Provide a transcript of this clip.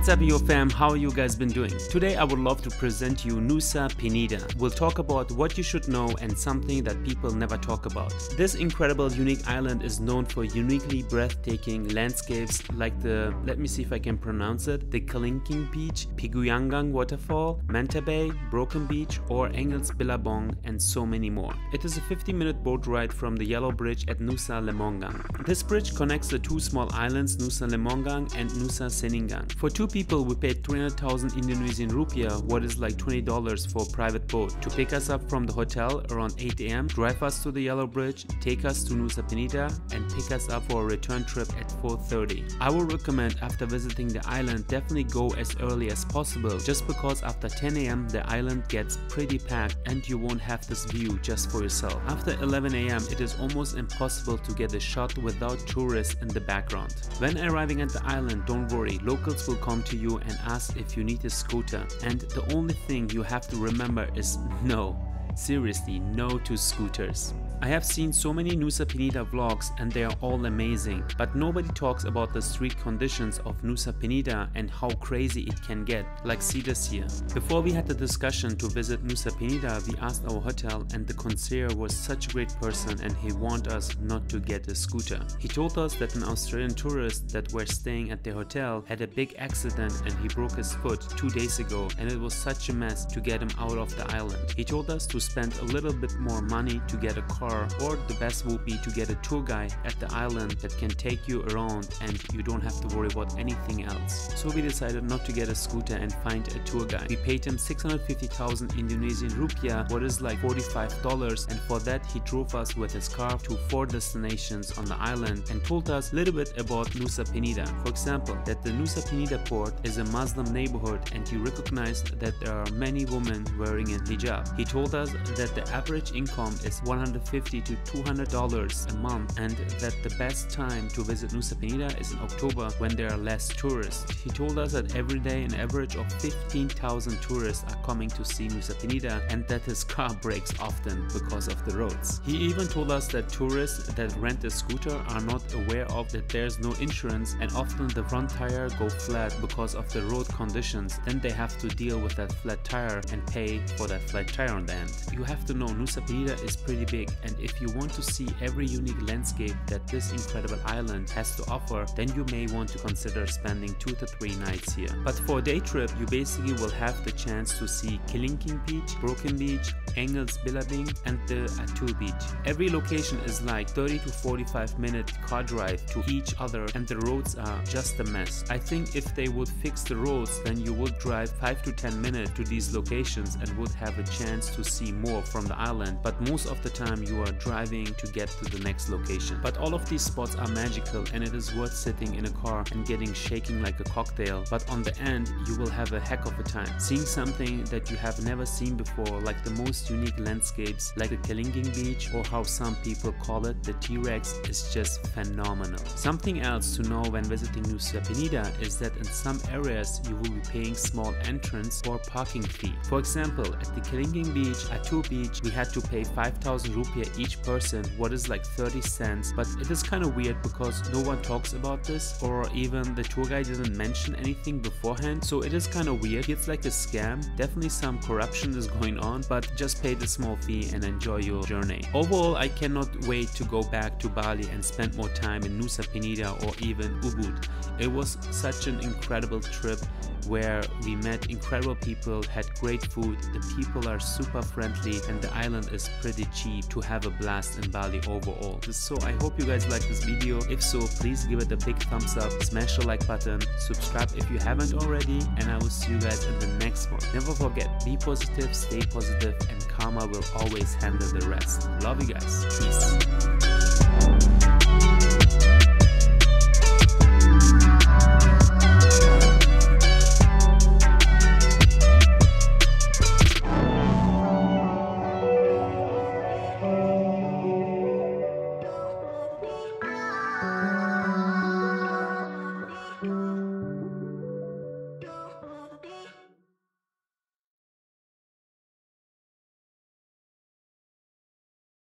What's up, yo fam? How you guys been doing? Today I would love to present you Nusa Penida. We'll talk about what you should know and something that people never talk about. This incredible, unique island is known for uniquely breathtaking landscapes like the, let me see if I can pronounce it, the Kalinking Beach, Piguyangang Waterfall, Manta Bay, Broken Beach, or Engels Billabong, and so many more. It is a 50-minute boat ride from the Yellow Bridge at Nusa Lembongan. This bridge connects the two small islands Nusa Lembongan and Nusa Ceningan. For two people, we paid 300,000 Indonesian rupiah, what is like $20 for a private boat, to pick us up from the hotel around 8 AM, drive us to the Yellow Bridge, take us to Nusa Penida, and pick us up for a return trip at 4:30. I would recommend after visiting the island definitely go as early as possible, just because after 10 AM the island gets pretty packed and you won't have this view just for yourself. After 11 AM it is almost impossible to get a shot without tourists in the background. When arriving at the island, don't worry, locals will come to you and ask if you need a scooter, and the only thing you have to remember is no. Seriously, no to scooters. I have seen so many Nusa Penida vlogs and they are all amazing, but nobody talks about the street conditions of Nusa Penida and how crazy it can get, like see this here. Before we had the discussion to visit Nusa Penida, we asked our hotel and the concierge was such a great person and he warned us not to get a scooter. He told us that an Australian tourist that were staying at the hotel had a big accident and he broke his foot 2 days ago, and it was such a mess to get him out of the island. He told us to spend a little bit more money to get a car, or the best would be to get a tour guide at the island that can take you around and you don't have to worry about anything else. So we decided not to get a scooter and find a tour guide. We paid him 650,000 Indonesian rupiah, what is like $45, and for that he drove us with his car to 4 destinations on the island and told us a little bit about Nusa Penida. For example, that the Nusa Penida port is a Muslim neighborhood and he recognized that there are many women wearing a hijab. He told us that the average income is $150 to $200 a month and that the best time to visit Nusa Penida is in October when there are less tourists. He told us that every day an average of 15,000 tourists are coming to see Nusa Penida and that his car breaks often because of the roads. He even told us that tourists that rent a scooter are not aware of that there's no insurance and often the front tire go flat because of the road conditions. Then they have to deal with that flat tire and pay for that flat tire on the end. You have to know Nusa Penida is pretty big, and if you want to see every unique landscape that this incredible island has to offer, then you may want to consider spending 2 to 3 nights here. But for a day trip, you basically will have the chance to see Kalinking Beach, Broken Beach, Engels Billabong, and the ATUH Beach. Every location is like 30 to 45 minute car drive to each other and the roads are just a mess. I think if they would fix the roads, then you would drive 5 to 10 minutes to these locations and would have a chance to see more from the island, but most of the time you are driving to get to the next location. But all of these spots are magical and it is worth sitting in a car and getting shaking like a cocktail, but on the end you will have a heck of a time seeing something that you have never seen before, like the most unique landscapes like the Kalinking Beach, or how some people call it, the T-Rex, is just phenomenal. Something else to know when visiting Nusa Penida is that in some areas you will be paying small entrance or parking fee. For example, at the Kalinking Beach, ATUH Beach, we had to pay 5,000 rupiah each person, what is like 30 cents, but it is kind of weird because no one talks about this, or even the tour guide didn't mention anything beforehand, so it is kind of weird. It's like a scam. Definitely some corruption is going on, but just pay the small fee and enjoy your journey. Overall, I cannot wait to go back to Bali and spend more time in Nusa Penida or even Ubud. It was such an incredible trip where we met incredible people, had great food, the people are super friendly, and the island is pretty cheap to have a blast in Bali overall. So I hope you guys like this video. If so, please give it a big thumbs up, smash the like button, subscribe if you haven't already, and I will see you guys in the next one. Never forget, be positive, stay positive, and karma will always handle the rest. Love you guys. Peace.